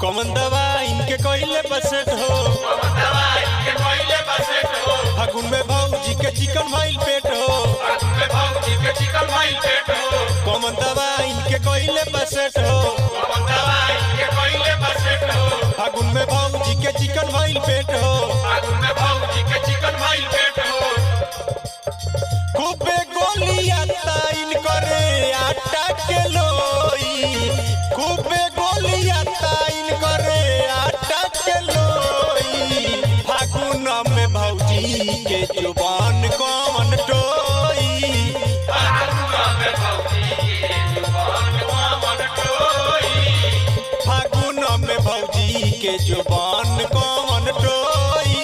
कौन दवा इनके कोयले बसेट हो, फागुन में भौजी के चिकन भाईल पेट हो, कौन दवा इनके कोयले बसेट हो, फागुन में भौजी के चिकन भाईल पेट हो, खूबे गोलियां ताइन करे आटा के लोई, खूबे गोलियां ताइन करे आटा के लोई, फागुन में भौजी के जुबान कौन टोई, फागुन में भौजी के जुबान कौन टोई।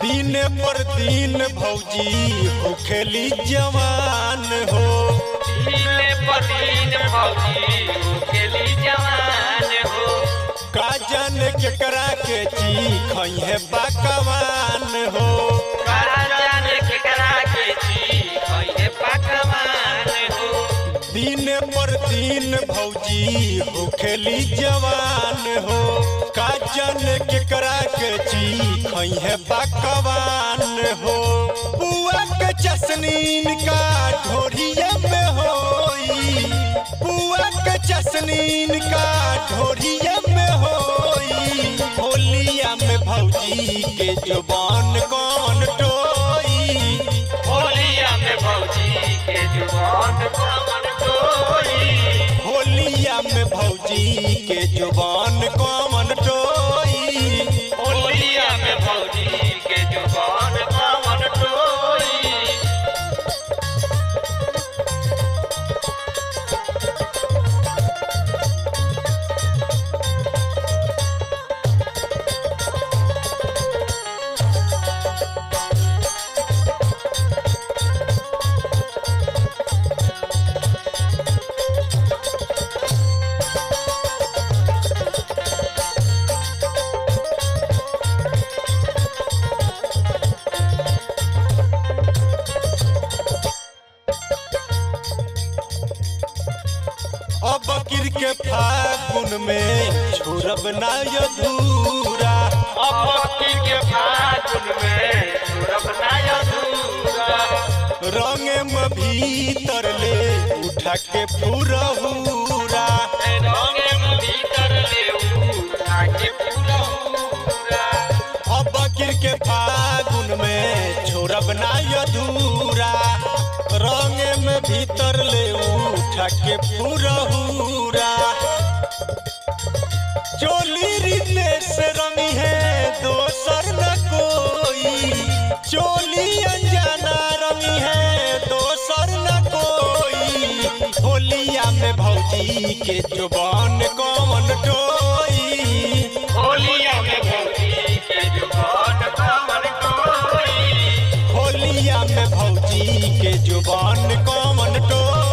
दिन पर दिन भौजी हो खेली जवान हो, दिन पर दिन भौजी हो खेली जवान हो, का जाने केकरा के चीख है पकवान हो, का जाने केकरा के चीख है पकवान हो, दिन पर दिन भौजी हो खेली जवान हो, का जाने केकरा के चीख है पकवान हो, बुआ के चसनीन का ढोरिया में होई, बुआ के चसनीन का ढोरिया में होई, होलिया में भौजी के जुबान कौन टोई, होलिया में भौजी के जुबान कौन टोई, होलिया में भौजी के जुबान कौन टोई, होलिया में भौजी के जुबान कौन टोई। अब बकीर के फागुन में छोड़ब ना अधूरा, अब के फागुन में छोड़ब ना अधूरा, रंगे में भीतर ले उठा के पूरा हुरा, रंगे में भीतर ले उठा के पूरा हुरा, अब बकीर के फागुन में छोड़ब ना अधूरा, रंगे में भीतर ले उठा के पूरा हुरा, चोली रिने से रंगी है दोसर न कोई, चोली अनजाना रंगी है दोसर न कोई, होलिया में भौजी के जुबान कौन टोई, होलिया में भौजी के जुबान कौन टोई, होलिया में भौजी के जुबान कौन टोई।